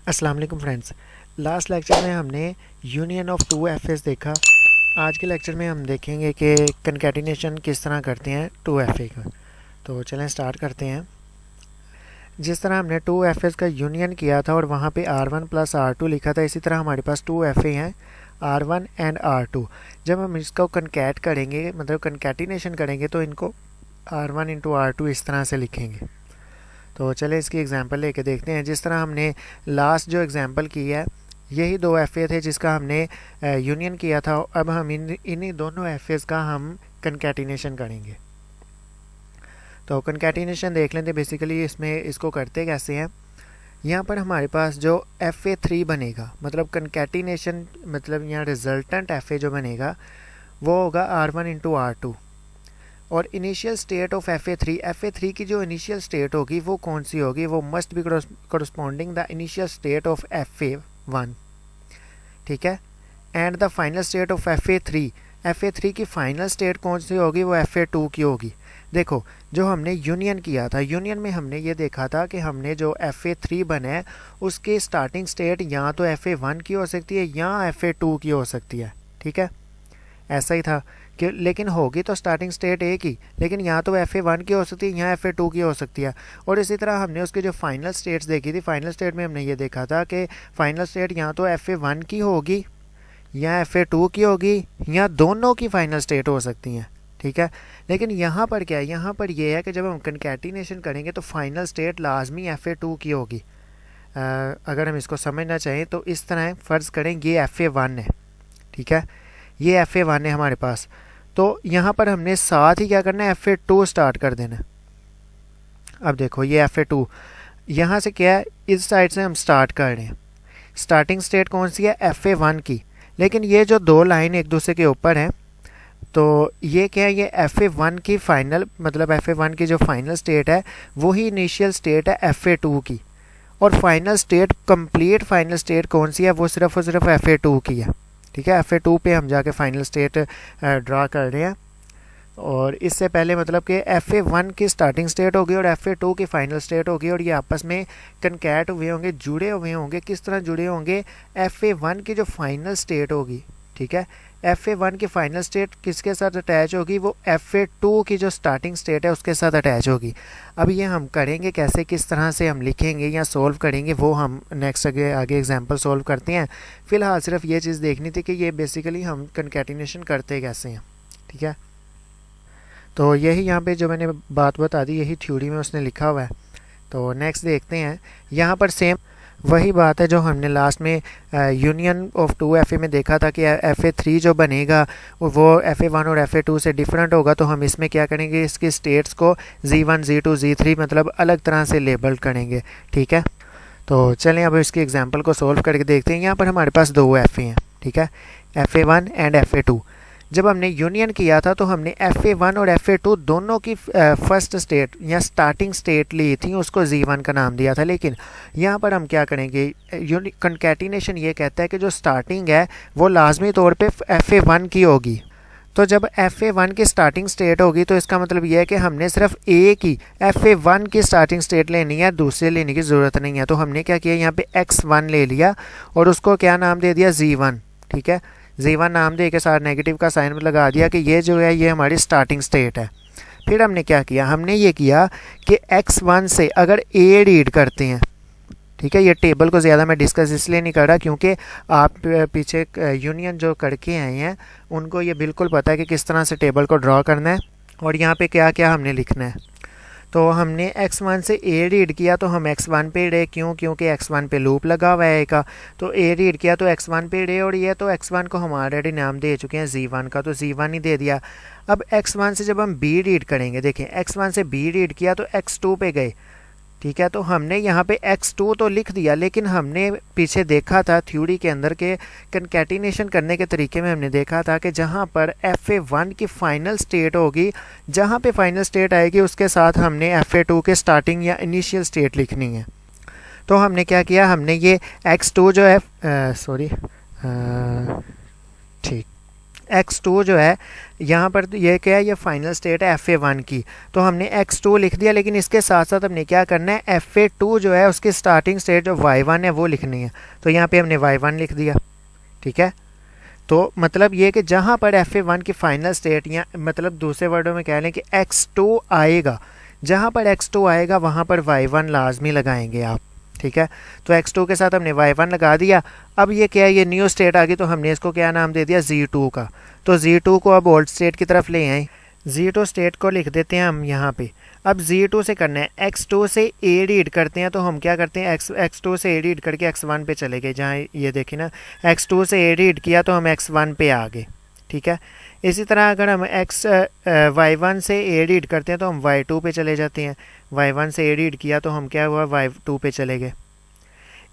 अस्सलाम वालेकुम friends. Last lecture में हमने यूनियन ऑफ टू एफएस देखा। आज के लेक्चर में हम देखेंगे कि कंकैटिनेशन किस तरह करते हैं टू एफए का। तो चलें स्टार्ट करते हैं। जिस तरह हमने टू एफएस का यूनियन किया था और वहाँ पे R1 प्लस R2 लिखा था, इसी तरह हमारे पास टू एफए हैं R1 एंड R2। जब हम इसको कंकैट करेंगे, मतलब कंकैटिनेशन करेंगे, तो इनको R1 इंटू R2 इस तरह से लिखेंगे। तो चले इसकी एग्जांपल लेके देखते हैं। जिस तरह हमने लास्ट जो एग्जांपल की है, यही दो एफ थे जिसका हमने यूनियन किया था। अब हम इन्हीं दोनों एफ का हम कंकैटिनेशन करेंगे। तो कंकैटिनेशन देख लेते बेसिकली इसमें इसको करते कैसे हैं। यहाँ पर हमारे पास जो FA3 बनेगा, मतलब कंकैटिनेशन, मतलब यहाँ रिजल्टेंट FA जो बनेगा वो होगा R1 इंटू R2। और इनिशियल स्टेट ऑफ FA3 की जो इनिशियल स्टेट होगी वो कौन सी होगी, वो must be corresponding the initial state of FA1, ठीक है। And the final state of FA3 की फाइनल स्टेट कौन सी होगी, वो FA2 की होगी। देखो, जो हमने यूनियन किया था, यूनियन में हमने ये देखा था कि हमने जो FA3 बना है उसकी स्टार्टिंग स्टेट या तो FA1 की हो सकती है या FA2 की हो सकती है, ठीक है। ऐसा ही था कि लेकिन होगी तो स्टार्टिंग स्टेट एक ही, लेकिन यहाँ तो FA1 की हो सकती है, यहाँ FA2 की हो सकती है। और इसी तरह हमने उसकी जो फाइनल स्टेट्स देखी थी, फाइनल स्टेट में हमने ये देखा था कि फाइनल स्टेट यहाँ तो FA1 की होगी या FA2 की होगी, या दोनों की फाइनल स्टेट हो सकती हैं, ठीक है। लेकिन यहाँ पर क्या है, यहाँ पर यह है कि जब हम कंकैटिनेशन करेंगे तो फाइनल स्टेट लाजमी FA2 की होगी। अगर हम इसको समझना चाहें तो इस तरह फ़र्ज़ करें ये FA1 है, ठीक है, ये FA1 है हमारे पास। तो यहाँ पर हमने साथ ही क्या करना है, FA2 स्टार्ट कर देना। अब देखो ये FA2 यहाँ से क्या है, इस साइड से हम स्टार्ट कर रहे हैं। स्टार्टिंग स्टेट कौन सी है, FA1 की। लेकिन ये जो दो लाइन एक दूसरे के ऊपर हैं, तो ये क्या है, ये FA1 की फाइनल, मतलब FA1 की जो फाइनल स्टेट है वही इनिशियल स्टेट है FA2 की। और final state, complete final state कौन सी है, वो सिर्फ और सिर्फ FA2 की है, ठीक है। FA2 पे हम जाके फाइनल स्टेट ड्रा कर रहे हैं। और इससे पहले मतलब कि FA1 की स्टार्टिंग स्टेट होगी और FA2 की फाइनल स्टेट होगी, और ये आपस में कंकैट हुए होंगे, जुड़े हुए होंगे। किस तरह जुड़े होंगे, FA1 की जो फाइनल स्टेट होगी, ठीक है, FA1 की फाइनल स्टेट किसके साथ अटैच होगी, वो FA2 की जो स्टार्टिंग स्टेट है उसके साथ अटैच होगी। अब ये हम करेंगे कैसे, किस तरह से हम लिखेंगे या सोल्व करेंगे, वो हम नेक्स्ट आगे एग्जांपल सोल्व करते हैं। फ़िलहाल सिर्फ ये चीज़ देखनी थी कि ये बेसिकली हम कंकैटिनेशन करते कैसे हैं, ठीक है। तो यही यहाँ पे जो मैंने बात बता दी, यही थ्योरी में उसने लिखा हुआ है। तो नेक्स्ट देखते हैं। यहाँ पर सेम वही बात है जो हमने लास्ट में यूनियन ऑफ टू FA में देखा था कि FA3 जो बनेगा वो FA1 और FA2 से डिफरेंट होगा। तो हम इसमें क्या करेंगे, इसकी स्टेट्स को Z1 Z2 Z3 मतलब अलग तरह से लेबल करेंगे, ठीक है। तो चलें अब इसकी एग्जांपल को सोल्व करके देखते हैं। यहाँ पर हमारे पास दो FA हैं, ठीक है, FA1 एंड FA2। जब हमने यूनियन किया था तो हमने FA1 और FA2 दोनों की फर्स्ट स्टेट या स्टार्टिंग स्टेट ली थी, उसको Z1 का नाम दिया था। लेकिन यहाँ पर हम क्या करेंगे, कंकैटिनेशन ये कहता है कि जो स्टार्टिंग है वो लाजमी तौर पे FA1 की होगी। तो जब FA1 की स्टार्टिंग स्टेट होगी तो इसका मतलब यह है कि हमने सिर्फ एक ही FA1 की स्टार्टिंग स्टेट लेनी है, दूसरे लेने की ज़रूरत नहीं है। तो हमने क्या किया, यहाँ पे X1 ले लिया और उसको क्या नाम दे दिया, Z1, ठीक है। Z1 नाम दे के साथ नेगेटिव का साइन लगा दिया कि ये जो है ये हमारी स्टार्टिंग स्टेट है। फिर हमने क्या किया, हमने ये किया कि X1 से अगर A रीड करते हैं, ठीक है, ये टेबल को ज़्यादा मैं डिस्कस इसलिए नहीं कर रहा क्योंकि आप पीछे यूनियन जो करके आए हैं उनको ये बिल्कुल पता है कि किस तरह से टेबल को ड्रॉ करना है और यहाँ पे क्या क्या हमने लिखना है। तो हमने X1 से A रीड किया तो हम X1 पे रहे, क्यों, क्योंकि X1 पे लूप लगा हुआ है का। तो A रीड किया तो X1 पे रहे, और ये तो X1 को हम ऑलरेडी नाम दे चुके हैं Z1 का, तो Z1 ही दे दिया। अब X1 से जब हम B रीड करेंगे, देखें X1 से B रीड किया तो X2 पे गए, ठीक है। तो हमने यहाँ पे X2 तो लिख दिया, लेकिन हमने पीछे देखा था थ्योरी के अंदर के कंकैटिनेशन करने के तरीके में हमने देखा था कि जहाँ पर FA1 की फाइनल स्टेट होगी, जहाँ पे फाइनल स्टेट आएगी उसके साथ हमने FA2 के स्टार्टिंग या इनिशियल स्टेट लिखनी है। तो हमने क्या किया, हमने ये X2 जो है ठीक x2 जो है यहाँ पर ये क्या है, ये फाइनल स्टेट है fa1 की, तो हमने x2 लिख दिया, लेकिन इसके साथ साथ हमने क्या करना है, fa2 जो है उसकी स्टार्टिंग स्टेट जो y1 है वो लिखनी है। तो यहाँ पे हमने y1 लिख दिया, ठीक है। तो मतलब ये कि जहाँ पर fa1 की फाइनल स्टेट, या मतलब दूसरे वर्डों में कह लें कि x2 आएगा, जहाँ पर x2 आएगा वहाँ पर y1 लाजमी लगाएंगे आप, ठीक है। तो x2 के साथ हमने y1 लगा दिया। अब ये क्या है, ये न्यू स्टेट आ गई, तो हमने इसको क्या नाम दे दिया, z2 का। तो z2 को अब ओल्ड स्टेट की तरफ ले आए, z2 स्टेट को लिख देते हैं हम यहाँ पे। अब z2 से करना है, x2 से a रीड करते हैं, तो हम क्या करते हैं, x2 से a रीड करके x1 पे चले गए, जहाँ ये देखें ना, x2 से a रीड किया तो हम x1 पे आ गए, ठीक है। इसी तरह अगर हम y1 से a रीड करते हैं तो हम y2 पे चले जाते हैं, y1 से a रीड किया तो हम क्या हुआ, y2 पे चले गए।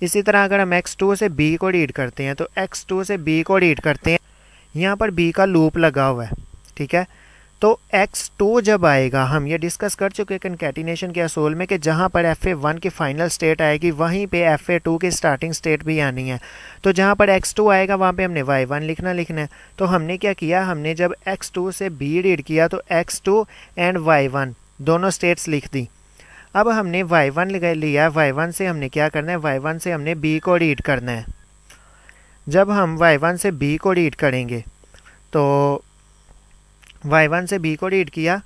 इसी तरह अगर हम x2 से b को रीड करते हैं तो x2 से b को रीड करते हैं, यहाँ पर b का लूप लगा हुआ है, ठीक है। तो x2 जब आएगा, हम ये डिस्कस कर चुके हैं कंकैटिनेशन के असूल में कि जहाँ पर fa1 की फाइनल स्टेट आएगी वहीं पे fa2 की स्टार्टिंग स्टेट भी आनी है। तो जहाँ पर x2 आएगा वहाँ पे हमने y1 लिखना है। तो हमने क्या किया, हमने जब x2 से b रीड किया तो x2 एंड y1 दोनों स्टेट्स लिख दी। अब हमने y1 लिया, y1 से हमने क्या करना है, y1 से हमने b को रीड करना है। जब हम y1 से b को रीड करेंगे तो y1 से b को रीड किया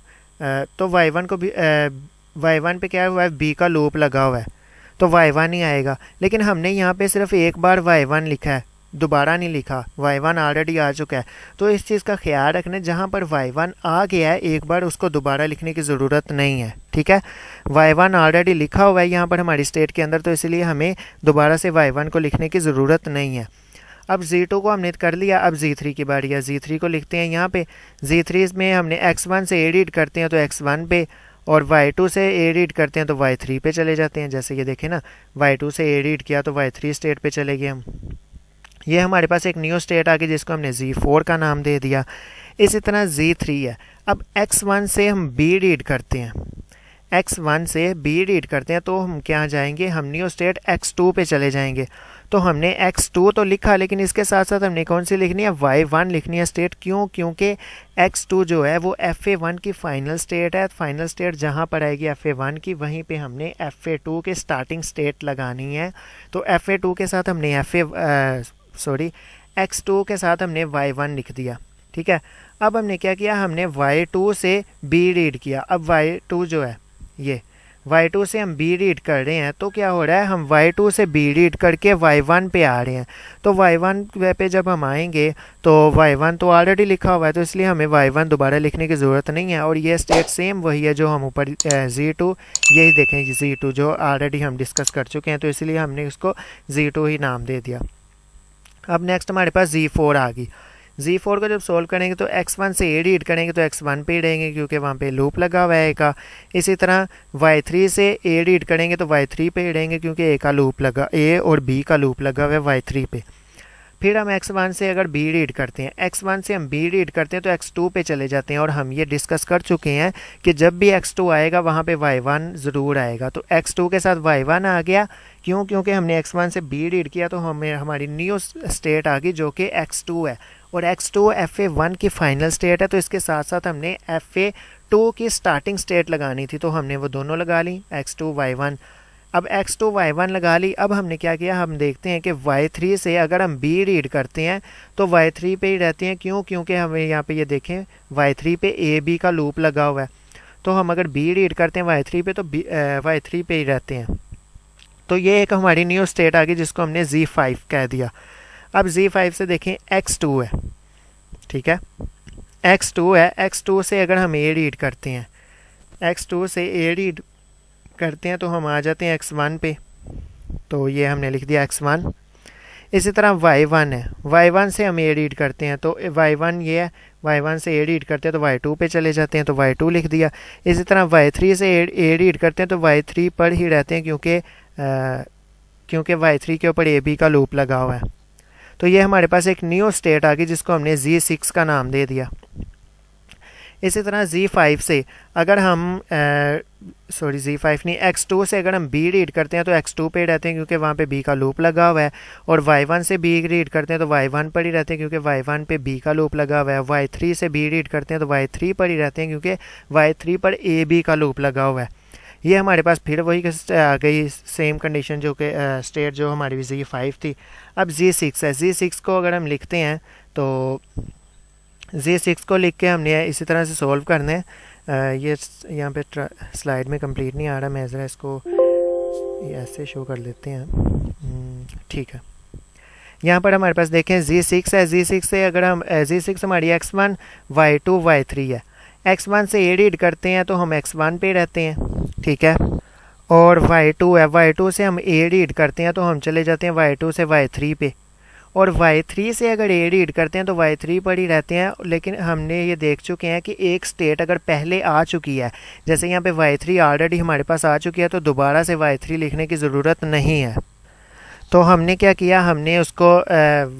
तो y1 को भी y1 पे क्या हुआ है, b का लूप लगा हुआ है, तो y1 ही आएगा। लेकिन हमने यहाँ पे सिर्फ एक बार y1 लिखा है, दोबारा नहीं लिखा, y1 ऑलरेडी आ चुका है। तो इस चीज़ का ख्याल रखना, जहाँ पर y1 आ गया है एक बार उसको दोबारा लिखने की ज़रूरत नहीं है, ठीक है। y1 ऑलरेडी लिखा हुआ है यहाँ पर हमारी स्टेट के अंदर, तो इसलिए हमें दोबारा से y1 को लिखने की ज़रूरत नहीं है। अब z2 को हमने कर लिया, अब z3 की बारी है, z3 को लिखते हैं यहाँ पे। z3 में हमने x1 से a रीड करते हैं तो x1 पे, और y2 से a रीड करते हैं तो y3 पे चले जाते हैं। जैसे ये देखें ना, y2 से a रीड किया तो y3 स्टेट पे चले गए हम। ये हमारे पास एक न्यू स्टेट आ गई जिसको हमने z4 का नाम दे दिया। इसी तरह z3 है। अब x1 से हम b रीड करते हैं, x1 से b रीड करते हैं तो हम क्या जाएंगे, हम न्यू स्टेट x2 पे चले जाएंगे। तो हमने x2 तो लिखा, लेकिन इसके साथ साथ हमने कौन सी लिखनी है, y1 लिखनी है स्टेट। क्यों? क्योंकि x2 जो है वो fa1 की फाइनल स्टेट है। फाइनल स्टेट जहाँ पर आएगी fa1 की, वहीं पे हमने fa2 के स्टार्टिंग स्टेट लगानी है। तो fa2 के साथ हमने x2 के साथ हमने y1 लिख दिया, ठीक है। अब हमने क्या किया, हमने y2 से b रीड किया। अब y2 जो है, ये y2 से हम b रीड कर रहे हैं, तो क्या हो रहा है, हम y2 से b रीड करके y1 पे आ रहे हैं। तो y1 पे जब हम आएंगे तो y1 तो ऑलरेडी लिखा हुआ है, तो इसलिए हमें y1 दोबारा लिखने की ज़रूरत नहीं है। और ये स्टेट सेम वही है जो हम ऊपर z2, यही देखें z2 जो ऑलरेडी हम डिस्कस कर चुके हैं, तो इसलिए हमने उसको z2 ही नाम दे दिया। अब नेक्स्ट हमारे पास z4 आ गई। z4 को जब सोल्व करेंगे तो x1 से a रीड करेंगे तो x1 पे ही रहेंगे क्योंकि वहाँ पे लूप लगा हुआ है का। इसी तरह y3 से a रीड करेंगे तो y3 पे ही रहेंगे क्योंकि a और b का लूप लगा हुआ है y3 पे। फिर हम x1 से अगर b रीड करते हैं, x1 से हम b रीड करते हैं तो x2 पे चले जाते हैं। और हम ये डिस्कस कर चुके हैं कि जब भी x2 आएगा वहाँ पे y1 ज़रूर आएगा। तो x2 के साथ y1 आ गया, क्यों? क्योंकि हमने x1 से b रीड किया तो हमें हमारी न्यू स्टेट आ गई जो कि x2 है। और x2 fa1 की फाइनल स्टेट है, तो इसके साथ साथ हमने fa2 की स्टार्टिंग स्टेट लगानी थी, तो हमने वो दोनों लगा ली, x2 y1। अब x2 y1 लगा ली। अब हमने क्या किया, हम देखते हैं कि y3 से अगर हम b रीड करते हैं तो y3 पे ही रहते हैं। क्यों? क्योंकि हमें यहाँ पे ये देखें y3 पे a b का लूप लगा हुआ है, तो हम अगर b रीड करते हैं y3 पे तो y3 पे ही रहते हैं। तो ये एक हमारी न्यू स्टेट आ गई जिसको हमने z5 कह दिया। अब z5 से देखें x2 है, ठीक है, x2 है। x2 से अगर हम a रीड करते हैं, x2 से a रीड करते हैं तो हम आ जाते हैं x1 पे, तो ये हमने लिख दिया x1। इसी तरह y1 है, y1 से हम a रीड करते हैं तो y1 ये है, y1 से a रीड करते हैं तो y2 पे चले जाते हैं तो y2 लिख दिया। इसी तरह y3 से a रीड करते हैं तो y3 पर ही रहते हैं क्योंकि y3 के ऊपर a b का लूप लगा हुआ है। तो ये हमारे पास एक न्यू स्टेट आ गई जिसको हमने z6 का नाम दे दिया। इसी तरह Z5 से अगर हम Z5 नहीं, X2 से अगर हम B रीड करते हैं तो X2 पे रहते हैं क्योंकि वहाँ पे B का लूप लगा हुआ है, और Y1 से B रीड करते हैं तो Y1 पर ही रहते हैं क्योंकि Y1 पे B का लूप लगा हुआ है। Y3 से B रीड करते हैं तो Y3 पर ही रहते हैं क्योंकि Y3 पर AB का लूप लगा हुआ है। ये हमारे पास फिर वही आ गई सेम कंडीशन जो कि स्टेट जो हमारी Z5 थी। अब Z6 है, Z6 को अगर हम लिखते हैं तो Z6 को लिख के हमने इसी तरह से सॉल्व करना है। ये यहाँ पे स्लाइड में कंप्लीट नहीं आ रहा, मैं ज़रा इसको ये ऐसे शो कर लेते हैं। ठीक है, यहाँ पर हमारे पास देखें Z6 है। Z6 से अगर हम Z6 हमारी X1 Y2 Y3 है। X1 से A रीड करते हैं तो हम X1 पे रहते हैं, ठीक है। और Y2 है, Y2 से हम A रीड करते हैं तो हम चले जाते हैं Y2 से Y3 पे, और Y3 से अगर A रीड करते हैं तो Y3 पर ही रहते हैं। लेकिन हमने ये देख चुके हैं कि एक स्टेट अगर पहले आ चुकी है, जैसे यहाँ पे Y3 ऑलरेडी हमारे पास आ चुकी है, तो दोबारा से Y3 लिखने की ज़रूरत नहीं है। तो हमने क्या किया, हमने उसको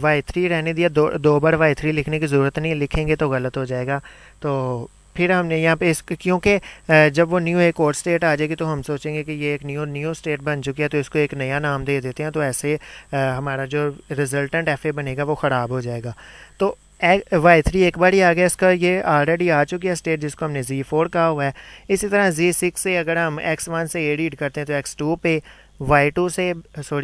Y3 रहने दिया, दो बार Y3 लिखने की ज़रूरत नहीं, लिखेंगे तो गलत हो जाएगा। तो फिर हमने यहाँ पे इस क्योंकि जब वो न्यू एक और स्टेट आ जाएगी तो हम सोचेंगे कि ये एक न्यू स्टेट बन चुकी है तो इसको एक नया नाम दे देते हैं, तो ऐसे हमारा जो रिजल्टेंट FA बनेगा वो ख़राब हो जाएगा। तो Y3 एक बार ही आ गया, इसका ये ऑलरेडी आ चुकी है स्टेट जिसको हमने Z4 कहा हुआ है। इसी तरह Z6 से अगर हम X1 से A रीड करते हैं तो X2 पे, Y2 से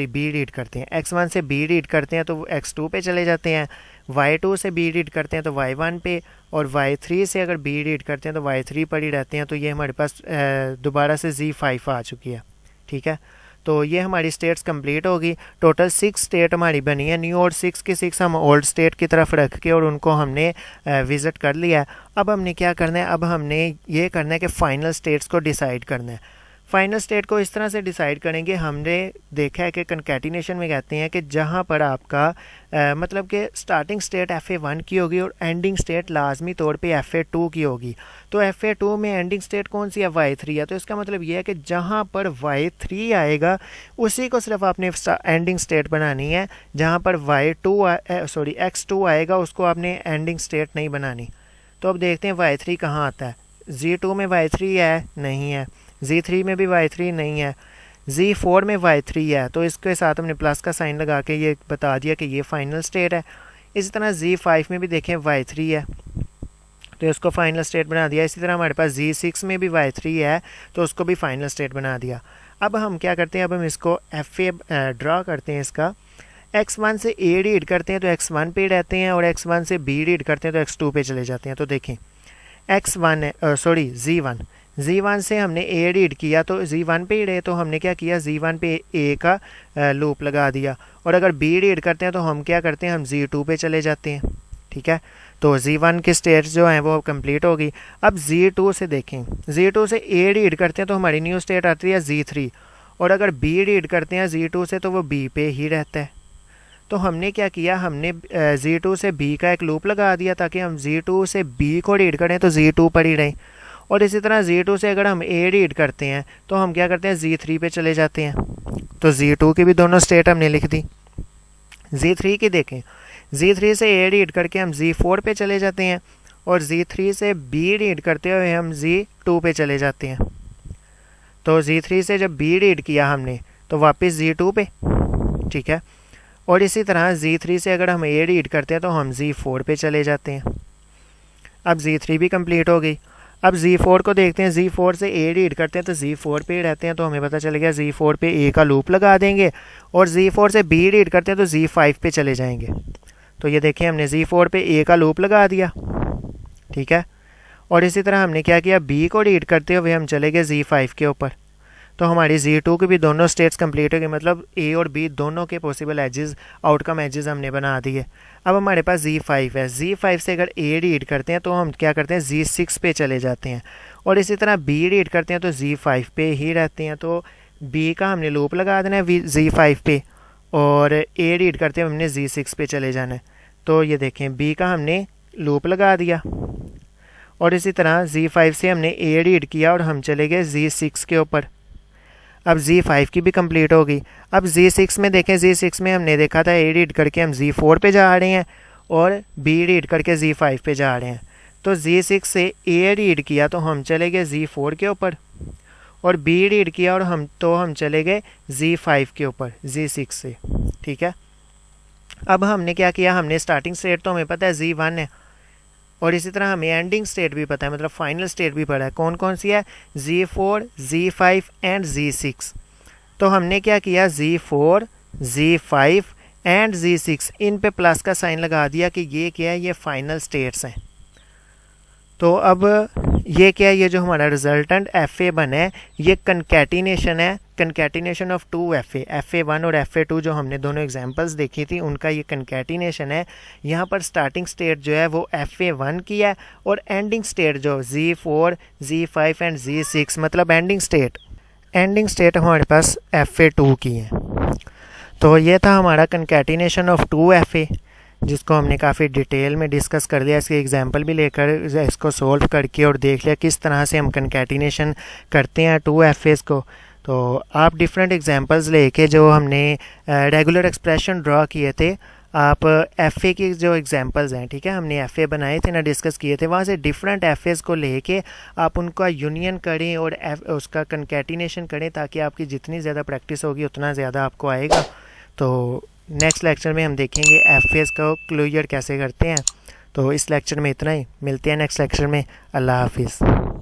B रीड करते हैं, X1 से B रीड करते हैं तो X2 पे चले जाते हैं, Y2 से B रीड करते हैं तो Y1 पे, और Y3 से अगर B रीड करते हैं तो Y3 पर ही रहते हैं। तो ये हमारे पास दोबारा से Z5 आ चुकी है, ठीक है। तो ये हमारी स्टेट्स कंप्लीट होगी। टोटल 6 स्टेट हमारी बनी है न्यू, और 6 की 6 हम ओल्ड स्टेट की तरफ रख के और उनको हमने विज़िट कर लिया है। अब हमने क्या करना है, अब हमने ये करना है कि फ़ाइनल स्टेट्स को डिसाइड करना है। फाइनल स्टेट को इस तरह से डिसाइड करेंगे, हमने देखा है कि कंकैटिनेशन में कहते हैं कि जहाँ पर आपका मतलब कि स्टार्टिंग स्टेट FA1 की होगी और एंडिंग स्टेट लाजमी तौर पे FA2 की होगी। तो FA2 में एंडिंग स्टेट कौन सी है, Y3 है। तो इसका मतलब ये है कि जहाँ पर Y3 आएगा उसी को सिर्फ आपने एंडिंग स्टेट बनानी है, जहाँ पर X2 आएगा उसको आपने एंडिंग स्टेट नहीं बनानी। तो अब देखते हैं Y3 कहाँ आता है। Z2 में Y3 है, नहीं है। Z3 में भी Y3 नहीं है। Z4 में Y3 है, तो इसके साथ हमने प्लस का साइन लगा के ये बता दिया कि ये फाइनल स्टेट है। इसी तरह Z5 में भी देखें Y3 है, तो इसको फाइनल स्टेट बना दिया। इसी तरह हमारे पास Z6 में भी Y3 है, तो उसको भी फाइनल स्टेट बना दिया। अब हम क्या करते हैं, अब हम इसको FA ड्रा करते हैं। इसका X1 से A रीड करते हैं तो X1 पे रहते हैं, और X1 से B रीड करते हैं तो X2 पे चले जाते हैं। तो देखें Z1 से हमने A रीड किया तो Z1 पे ही रहे, तो हमने क्या किया, Z1 पे A का लूप लगा दिया। और अगर B रीड करते हैं तो हम क्या करते हैं, हम Z2 पे चले जाते हैं, ठीक है। तो Z1 की स्टेट्स जो हैं वो कंप्लीट होगी। अब Z2 से देखें, Z2 से A रीड करते हैं तो हमारी न्यू स्टेट आती है Z3, और अगर B रीड करते हैं Z2 से तो वो B पे ही रहता है। तो हमने क्या किया, हमने Z2 से B का एक लूप लगा दिया ताकि हम Z2 से B को रीड करें तो Z2 पर ही रहें। और इसी तरह Z2 से अगर हम A रीड करते हैं तो हम क्या करते हैं, Z3 पे चले जाते हैं। तो Z2 की भी दोनों स्टेट हमने लिख दी। Z3 की देखें, Z3 से A रीड करके हम Z4 पे चले जाते हैं, और Z3 से B रीड करते हुए हम Z2 पे चले जाते हैं। तो Z3 से जब B रीड किया हमने तो वापस Z2 पे, ठीक है। और इसी तरह Z3 से अगर हम A रीड करते हैं तो हम Z4 पे चले जाते हैं। अब Z3 भी कंप्लीट हो गई। अब Z4 को देखते हैं, Z4 से A रीड करते हैं तो Z4 पे रहते हैं, तो हमें पता चल गया Z4 पे A का लूप लगा देंगे, और Z4 से B रीड करते हैं तो Z5 पे चले जाएंगे। तो ये देखें, हमने Z4 पे A का लूप लगा दिया, ठीक है। और इसी तरह हमने क्या किया, B को रीड करते हुए हम चले गए Z5 के ऊपर। तो हमारी Z2 की भी दोनों स्टेट्स कंप्लीट हो गई, मतलब A और B दोनों के पॉसिबल एजेस, आउटकम एजेस हमने बना दिए। अब हमारे पास Z5 है, Z5 से अगर A रीड करते हैं तो हम क्या करते हैं, Z6 पे चले जाते हैं, और इसी तरह B रीड करते हैं तो Z5 पे ही रहते हैं। तो B का हमने लूप लगा देना है Z5 पे, और A रीड करते हैं हमने Z6 पे चले जाना है। तो ये देखें, B का हमने लूप लगा दिया, और इसी तरह Z5 से हमने A रीड किया और हम चले गए Z6 के ऊपर। अब Z5 की भी कंप्लीट होगी। अब Z6 में देखें, Z6 में हमने देखा था A रीड करके हम Z4 पे जा रहे हैं और B रीड करके Z5 पे जा रहे हैं। तो Z6 से A रीड किया तो हम चले गए Z4 के ऊपर, और B रीड किया और हम चले गए Z5 के ऊपर Z6 से। ठीक है, अब हमने क्या किया, हमने स्टार्टिंग स्टेट तो हमें पता है Z1 है, और इसी तरह हमें एंडिंग स्टेट भी पता है, मतलब फाइनल स्टेट भी पता है। कौन कौन सी है? Z4, Z5 and Z6। तो हमने क्या किया, Z4, Z5 एंड Z6 इन पे प्लस का साइन लगा दिया कि ये क्या है, ये फाइनल स्टेट्स हैं। तो अब ये क्या है, ये जो हमारा रिजल्टेंट FA बना है ये कंकैटिनेशन है, कंकैटिनेशन ऑफ 2 FA1 और FA2 जो हमने दोनों एग्जांपल्स देखी थी उनका ये कंकैटिनेशन है। यहाँ पर स्टार्टिंग स्टेट जो है वो FA1 की है, और एंडिंग स्टेट जो Z4, Z5 एंड Z6 मतलब एंडिंग स्टेट हमारे पास FA2 की है। तो ये था हमारा कंकैटिनेशन ऑफ 2 FA, जिसको हमने काफ़ी डिटेल में डिस्कस कर लिया। इसके एग्जांपल भी लेकर इसको सोल्व करके और देख लिया किस तरह से हम कंकैटिनेशन करते हैं 2 FAs को। तो आप डिफरेंट एग्जांपल्स लेके जो हमने रेगुलर एक्सप्रेशन ड्रा किए थे, आप FA की जो एग्जांपल्स हैं, ठीक है, हमने FA बनाए थे ना, डिस्कस किए थे, वहाँ से डिफरेंट FAs को लेके आप उनका यूनियन करें और उसका कंकैटिनेशन करें, ताकि आपकी जितनी ज़्यादा प्रैक्टिस होगी उतना ज़्यादा आपको आएगा। तो नेक्स्ट लेक्चर में हम देखेंगे FAs को क्लियर कैसे करते हैं। तो इस लेक्चर में इतना ही, मिलते हैं नेक्स्ट लेक्चर में। अल्लाह हाफिज़।